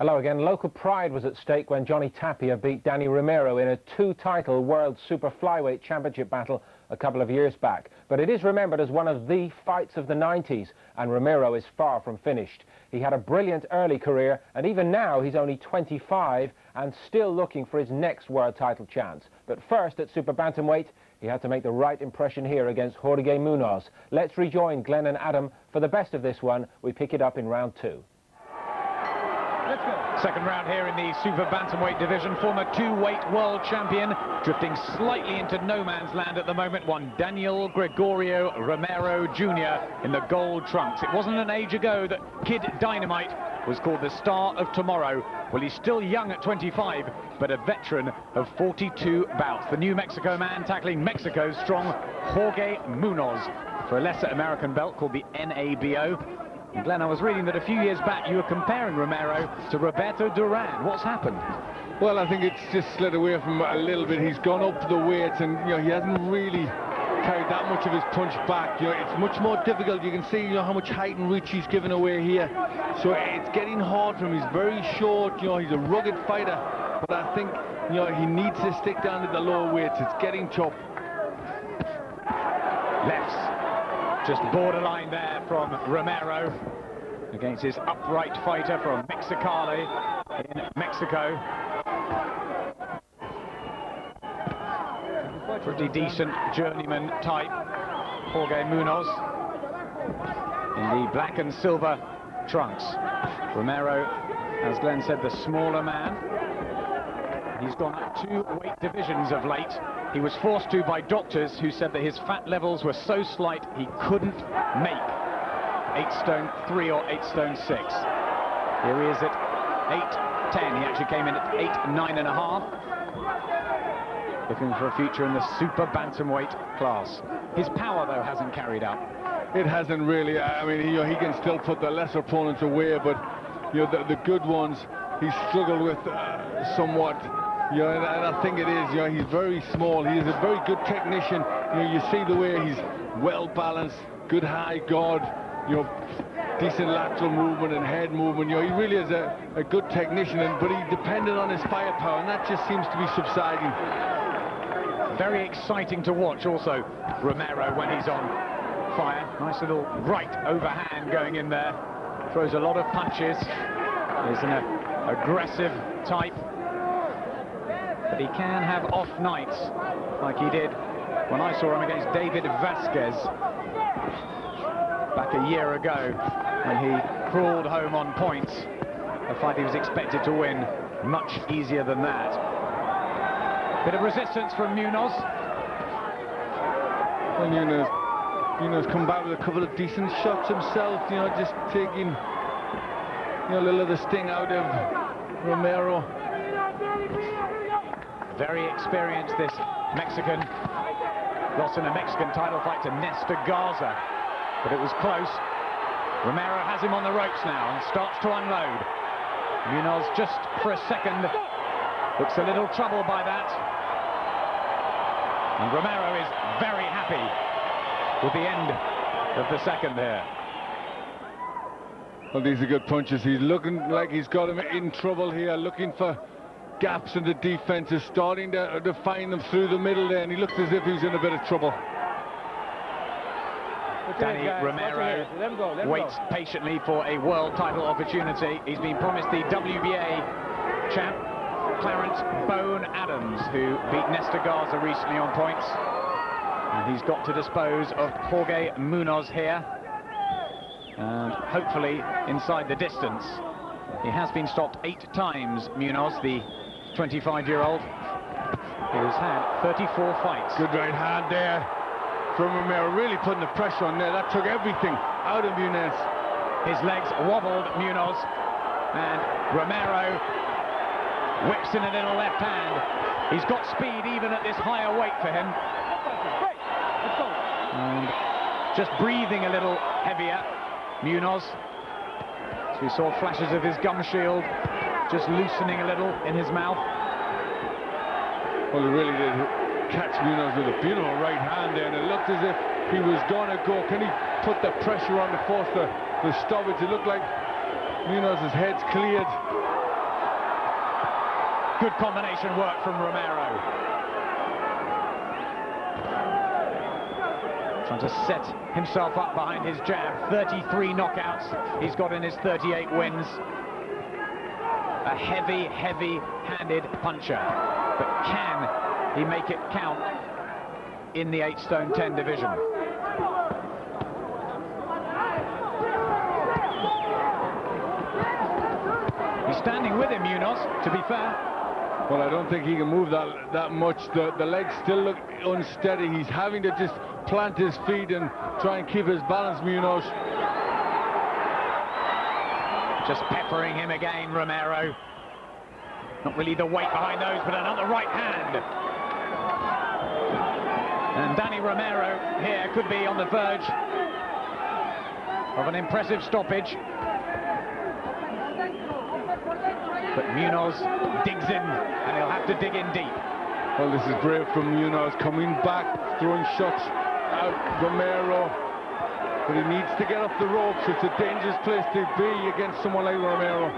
Hello again. Local pride was at stake when Johnny Tapia beat Danny Romero in a two-title World Super Flyweight Championship battle a couple of years back. But it is remembered as one of the fights of the 90s, and Romero is far from finished. He had a brilliant early career, and even now he's only 25 and still looking for his next world title chance. But first, at Super Bantamweight, he had to make the right impression here against Jorge Munoz. Let's rejoin Glenn and Adam for the best of this one. We pick it up in round two. Let's go. Second round here in the Super Bantamweight division. Former two-weight world champion, drifting slightly into no man's land at the moment, one Daniel Gregorio Romero Jr. in the gold trunks. It wasn't an age ago that Kid Dynamite was called the star of tomorrow. Well, he's still young at 25, but a veteran of 42 bouts. The New Mexico man tackling Mexico's strong Jorge Munoz for a lesser American belt called the NABO. And Glenn, I was reading that a few years back you were comparing Romero to Roberto Duran. What's happened? Well, I think it's just slid away from him a little bit. He's gone up the weights, and he hasn't really carried that much of his punch back. It's much more difficult. You can see how much height and reach he's given away here. So it's getting hard for him. He's very short. He's a rugged fighter, but I think he needs to stick down to the lower weights. It's getting tough. Lefts. Just borderline there from Romero against his upright fighter from Mexicali in Mexico. Pretty decent journeyman type, Jorge Munoz, in the black and silver trunks. Romero, as Glenn said, the smaller man. He's gone up 2 weight divisions of late. He was forced to by doctors who said that his fat levels were so slight he couldn't make 8 stone 3 or 8 stone 6. Here he is at 8'10". He actually came in at 8'9½". Looking for a future in the Super Bantamweight class. His power, though, hasn't carried out. It hasn't really. I mean, he can still put the lesser opponents away, but the good ones he's struggled with somewhat. And I think it is, he's very small. He is a very good technician. You see the way he's well balanced, good high guard, decent lateral movement and head movement. He really is a good technician, but he depended on his firepower, and that just seems to be subsiding. Very exciting to watch also, Romero, when he's on fire. Nice little right overhand going in there. Throws a lot of punches. He's an aggressive type. But he can have off nights, like he did when I saw him against David Vasquez back a year ago, when he crawled home on points. A fight he was expected to win much easier than that. Bit of resistance from Munoz. Well, Munoz come back with a couple of decent shots himself, just taking a little of the sting out of Romero. Very experienced, this Mexican. Lost in a Mexican title fight to Nesta Garza, but it was close. Romero has him on the ropes now and starts to unload. Munoz, just for a second, looks a little troubled by that. And Romero is very happy with the end of the second there. Well, these are good punches. He's looking like he's got him in trouble here, looking for gaps in the defense, is starting to find them through the middle there, and he looked as if he was in a bit of trouble. Danny Romero waits patiently for a world title opportunity. He's been promised the WBA champ, Clarence Bone Adams, who beat Nesta Garza recently on points. And he's got to dispose of Jorge Munoz here. And hopefully inside the distance. He has been stopped 8 times, Munoz, the 25-year-old, who's had 34 fights. Good right hand there from Romero, really putting the pressure on there. That took everything out of Munoz. His legs wobbled, Munoz, and Romero whips in a little left hand. He's got speed even at this higher weight for him. And just breathing a little heavier, Munoz. So we saw flashes of his gum shield just loosening a little in his mouth. Well, he really did catch Munoz with a beautiful right hand there, and it looked as if he was going to go. Can he put the pressure on to force the stoppage? It looked like Munoz's head's cleared. Good combination work from Romero. Trying to set himself up behind his jab. 33 knockouts he's got in his 38 wins. A heavy, heavy-handed puncher. But can he make it count in the 8 stone 10 division? He's standing with him, Munoz, to be fair. Well, I don't think he can move that much. The legs still look unsteady. He's having to just plant his feet and try and keep his balance, Munoz. Just peppering him again, Romero. Not really the weight behind those, but another right hand. And Danny Romero here could be on the verge of an impressive stoppage. But Munoz digs in, and he'll have to dig in deep. Well, this is brave from Munoz, coming back, throwing shots at Romero. But he needs to get off the ropes. It's a dangerous place to be against someone like Romero.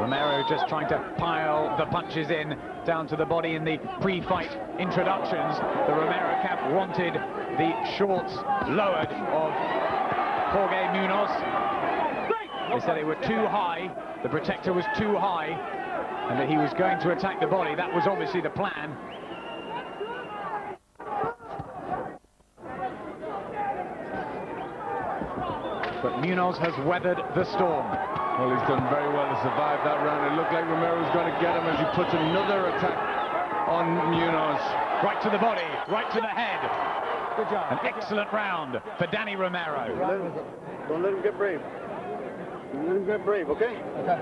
Romero just trying to pile the punches in down to the body in the pre-fight introductions. The Romero camp wanted the shorts lowered of Jorge Munoz. They said they were too high, the protector was too high, and that he was going to attack the body. That was obviously the plan. But Munoz has weathered the storm. Well, he's done very well to survive that round. It looked like Romero was going to get him as he puts another attack on Munoz. Right to the body, right to the head. Good job. An excellent round for Danny Romero. Don't let him get brave. Don't let him get brave, okay? Okay.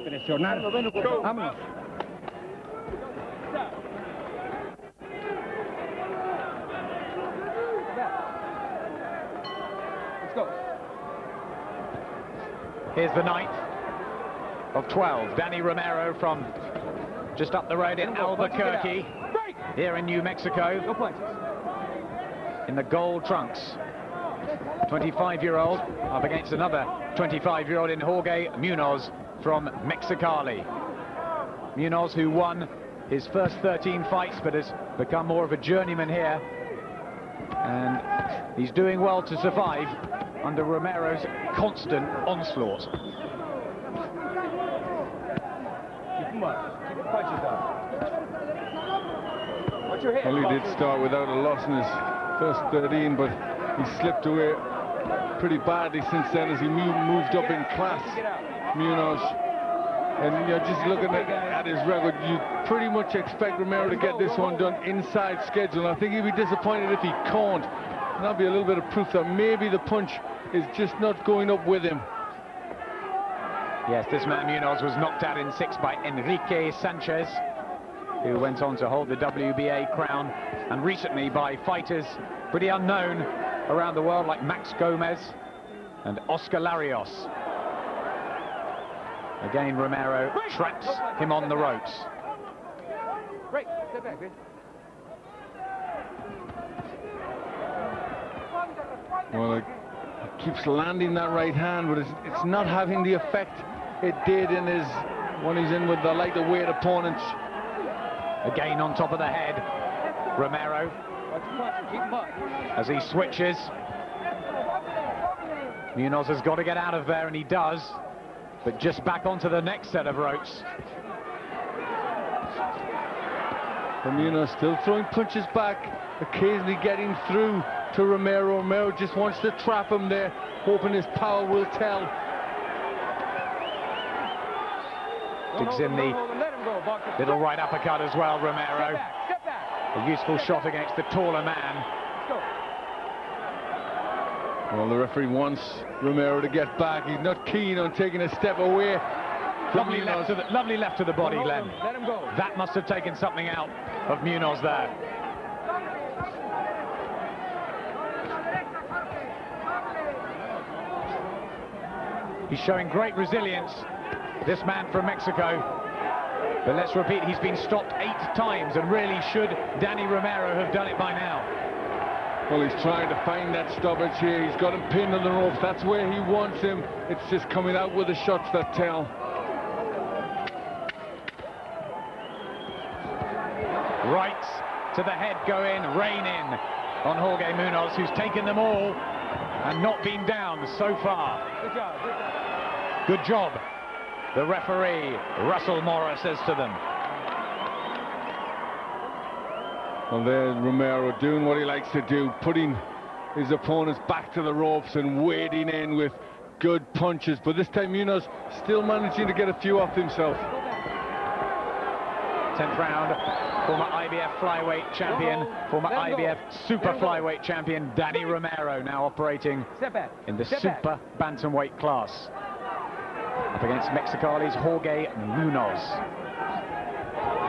Finish, Jordan. Vámonos. Let's go. Here's the 9th of 12. Danny Romero from just up the road in Albuquerque, here in New Mexico, in the gold trunks. 25-year-old up against another 25-year-old in Jorge Munoz from Mexicali. Munoz, who won his first 13 fights but has become more of a journeyman here, and he's doing well to survive under Romero's constant onslaught. Keep him up. Keep the punches up. Watch your head. Well, he did start without a loss in his first 13, but he slipped away pretty badly since then as he moved up in class, Munoz. And you're just looking at his record, you pretty much expect Romero to get this one done inside schedule. I think he'd be disappointed if he can't. And that'll be a little bit of proof that maybe the punch is just not going up with him. Yes, this man Munoz was knocked out in 6 by Enrique Sanchez, who went on to hold the WBA crown, and recently by fighters pretty unknown around the world like Max Gomez and Oscar Larios. Again, Romero traps him on the ropes. Great. Step back, man. Well, it keeps landing that right hand, but it's not having the effect it did in his when he's in with the lighter weight opponents. Again on top of the head, Romero, as he switches. Munoz has got to get out of there, and he does, but just back onto the next set of ropes. And Munoz still throwing punches back, occasionally getting through to Romero. Romero just wants to trap him there, hoping his power will tell. Digs in the little right uppercut as well, Romero. A useful shot against the taller man. Well, the referee wants Romero to get back. He's not keen on taking a step away. Lovely left to the body, Len. That must have taken something out of Munoz there. He's showing great resilience, this man from Mexico. But let's repeat, he's been stopped 8 times, and really should Danny Romero have done it by now. Well, he's trying to find that stoppage here. He's got him pinned on the ropes. That's where he wants him. It's just coming out with the shots that tell. Rights to the head go in, rain in on Jorge Munoz, who's taken them all and not been down so far. Good job. Good job. Good job, the referee, Russell Morris, says to them. Well, there's Romero doing what he likes to do, putting his opponents back to the ropes and wading in with good punches. But this time Munoz still managing to get a few off himself. 10th round, former IBF Flyweight champion, former IBF Super Flyweight champion, Danny Romero, now operating in the Super Bantamweight class. Up against Mexicali's Jorge Munoz.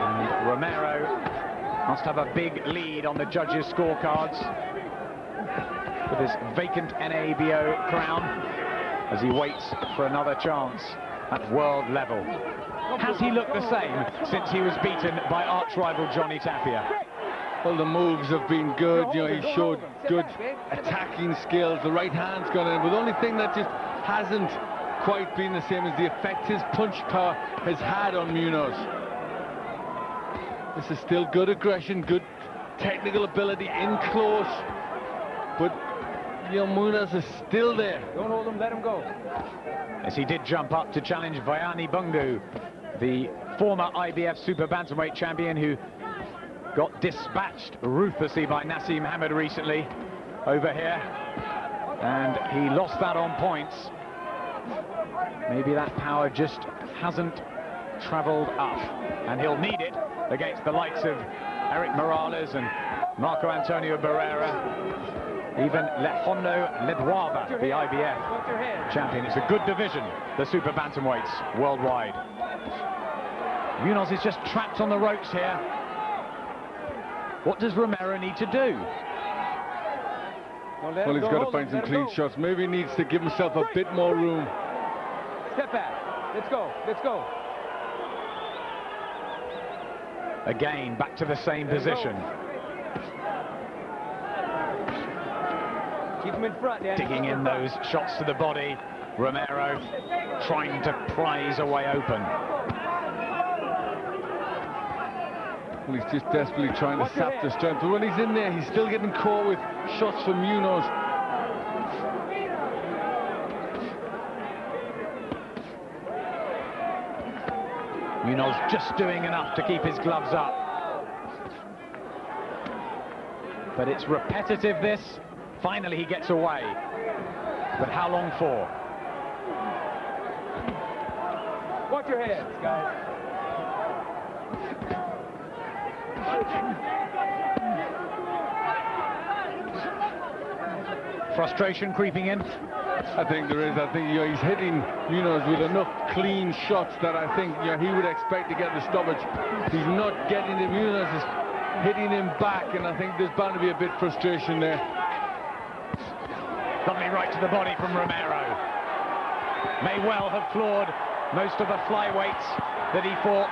And Romero must have a big lead on the judges' scorecards with his vacant NABO crown as he waits for another chance at world level. Has he looked the same since he was beaten by arch-rival Johnny Tapia? Well, the moves have been good. You know, he showed good attacking skills. The right hand's gone in, but the only thing that just hasn't quite been the same is the effect his punch power has had on Munoz. This is still good aggression, good technical ability in close, but you know, Munoz is still there. Don't hold him, let him go. As he did jump up to challenge Vayani Bungu, the former IBF Super Bantamweight champion who got dispatched ruthlessly by Nassim Hamid recently over here, and he lost that on points. Maybe that power just hasn't travelled up, and he'll need it against the likes of Eric Morales and Marco Antonio Barrera, even Lehono Ledwaba, the IBF champion. It's a good division, the Super Bantamweights worldwide. Munoz is just trapped on the ropes here. What does Romero need to do? Well, he's got to find some clean shots. Maybe he needs to give himself a bit more room. Step back. Let's go. Let's go. Again, back to the same position. Keep him in front, Danny. Digging in those shots to the body. Romero trying to pry his way open. Well, he's just desperately trying to sap the strength. But when he's in there, he's still getting caught with shots from Munoz. Munoz just doing enough to keep his gloves up. But it's repetitive, this. Finally, he gets away. But how long for? Watch your heads, guys. Frustration creeping in. I think there is. I think he's hitting Munoz with enough clean shots that I think he would expect to get the stoppage. He's not getting it. Munoz is hitting him back, and I think there's bound to be a bit of frustration there. Lovely right to the body from Romero. May well have floored most of the flyweights that he fought.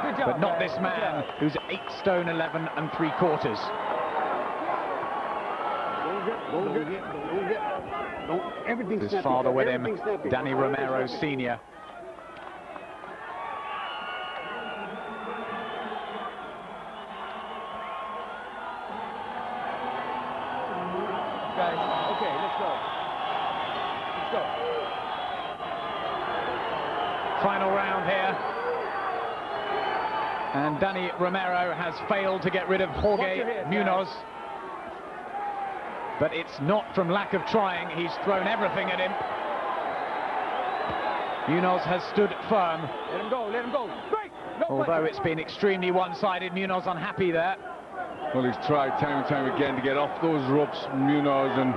Good job, but not this man, who's 8 stone 11 3/4. His father with him, Danny Romero Sr. Guys, okay, let's go. Let's go. Final round here. And Danny Romero has failed to get rid of Jorge Munoz. But it's not from lack of trying. He's thrown everything at him. Munoz has stood firm. Let him go, let him go. Break! No although it's been extremely one-sided. Munoz unhappy there. Well, he's tried time and time again to get off those ropes, Munoz, and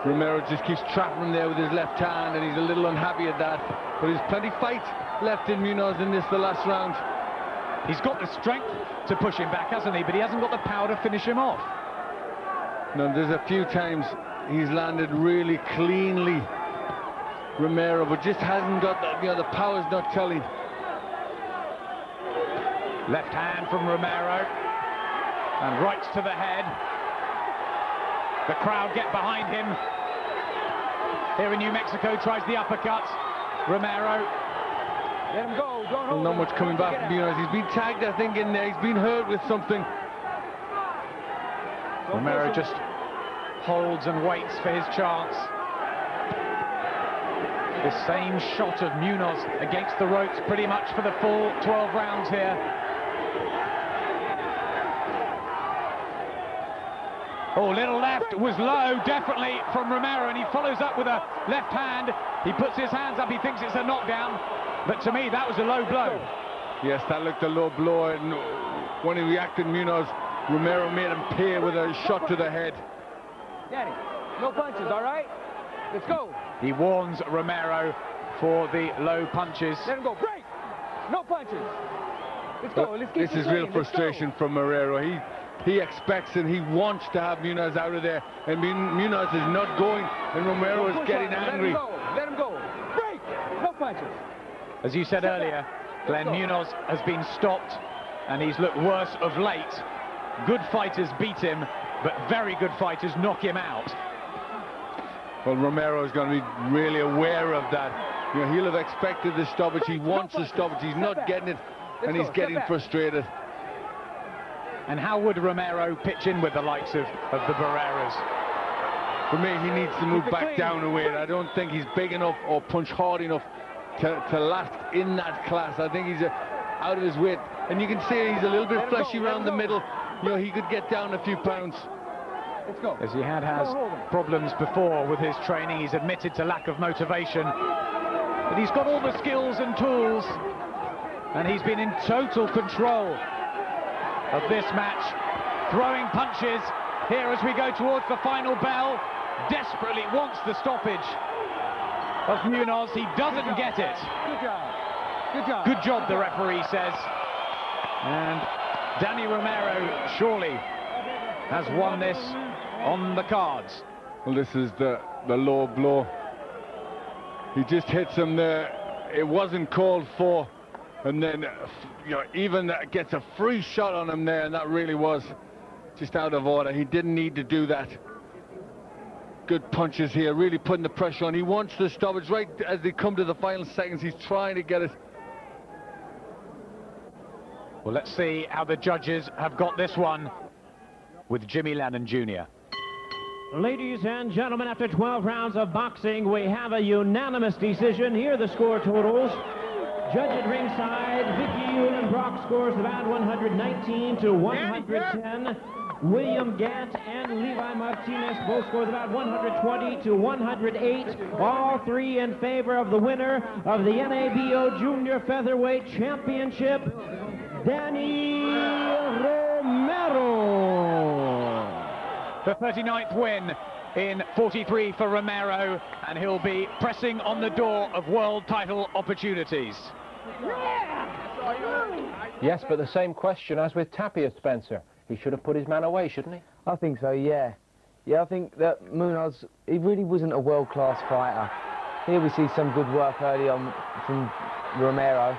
Romero just keeps trapping him there with his left hand, and he's a little unhappy at that. But there's plenty of fight left in Munoz in this, the last round. He's got the strength to push him back, hasn't he? But he hasn't got the power to finish him off. No, there's a few times he's landed really cleanly, Romero, but just hasn't got that, the power's not telling. Left hand from Romero, and rights to the head. The crowd get behind him. Here in New Mexico, tries the uppercut. Romero Let him go. Don't hold Not him. much coming back from Munoz. He's been tagged, I think, in there. He's been hurt with something. Romero just holds and waits for his chance. The same shot of Munoz against the ropes pretty much for the full 12 rounds here. Oh, little left was low, definitely, from Romero, and he follows up with a left hand. He puts his hands up, he thinks it's a knockdown, but to me, that was a low blow. Yes, that looked a low blow, and when he reacted, Munoz, Romero made him pay with a shot to the head. Danny, no punches, all right? Let's go. He warns Romero for the low punches. Let him go. Break. No punches. Let's go. Let's keep This is real frustration from Romero. He expects and he wants to have Munoz out of there, and Munoz is not going, and Romero is getting angry. Let him go. Break. No punches. As you said earlier, Glenn, Munoz has been stopped, and he's looked worse of late. Good fighters beat him, but very good fighters knock him out. Well, Romero is going to be really aware of that. You know, he'll have expected the stoppage. He wants the stoppage. He's not getting it, and he's getting frustrated. And how would Romero pitch in with the likes of the Barreras? For me, he needs to move back down a weight. I don't think he's big enough or punch hard enough to last in that class. I think he's out of his weight. And you can see he's a little bit fleshy around the middle. You know, he could get down a few pounds. Let's go. As he has problems before with his training. He's admitted to lack of motivation. But he's got all the skills and tools. And he's been in total control of this match. Throwing punches here as we go towards the final bell. Desperately wants the stoppage of Munoz. He doesn't get it. Good job. Good job. Good job, the referee says. And Danny Romero surely has won this on the cards. Well, this is the low blow. He just hits him there. It wasn't called for. And then, you know, even gets a free shot on him there, and that really was just out of order. He didn't need to do that. Good punches here, really putting the pressure on. He wants the stoppage right as they come to the final seconds. He's trying to get it. Well, let's see how the judges have got this one with Jimmy Lennon Jr. Ladies and gentlemen, after 12 rounds of boxing, we have a unanimous decision. Here are the score totals. Judge at ringside, Vicky Uhlenbrock scores about 119 to 110. William Gant and Levi Martinez both scores about 120 to 108. All three in favor of the winner of the NABO Junior Featherweight Championship, Danny Romero. The 39th win in 43 for Romero, and he'll be pressing on the door of world title opportunities. Yes, but the same question as with Tapia, Spencer. He should have put his man away, shouldn't he? I think so, yeah. Yeah, I think that Munoz, he really wasn't a world-class fighter. Here we see some good work early on from Romero.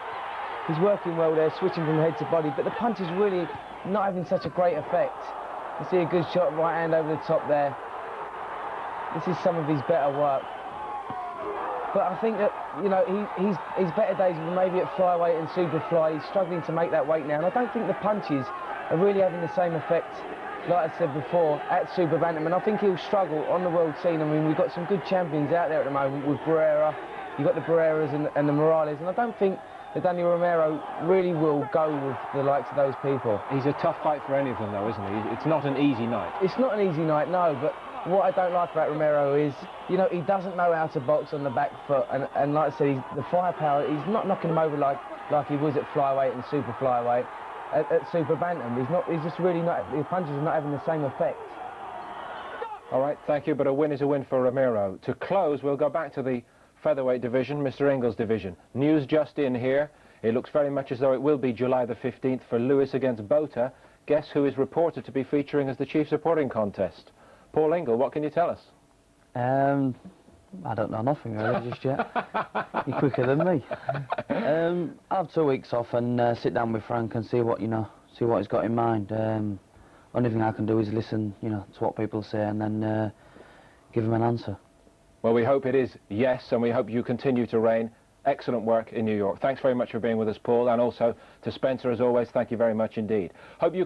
He's working well there, switching from head to body, but the punch is really not having such a great effect. You see a good shot, right hand over the top there. This is some of his better work. But I think that, you know, his better days were maybe at flyweight and super fly. He's struggling to make that weight now, and I don't think the punches are really having the same effect, like I said before, at Super Bantam, and I think he'll struggle on the world scene. I mean, we've got some good champions out there at the moment with Barrera. You've got the Barreras and the Morales, and I don't think that Danny Romero really will go with the likes of those people. He's a tough fight for any of them, though, isn't he? It's not an easy night. It's not an easy night, no, but what I don't like about Romero is, you know, he doesn't know how to box on the back foot, and like I said, the firepower, he's not knocking him over like he was at flyweight and super flyweight. At Super Bantam, he's just really not, his punches are not having the same effect. All right, thank you, but a win is a win for Romero. To close, we'll go back to the featherweight division, Mr. Ingles' division. News just in here. It looks very much as though it will be July the 15th for Lewis against Botha. Guess who is reported to be featuring as the chief supporting contest? Paul Ingle, what can you tell us? I don't know nothing really just yet. You're quicker than me. I'll have 2 weeks off and sit down with Frank and see what, you know, see what he's got in mind. Only thing I can do is listen, you know, to what people say and then give him an answer. Well, we hope it is yes, and we hope you continue to reign. excellent work in New York. Thanks very much for being with us, Paul, and also to Spencer, as always, thank you very much indeed. Hope you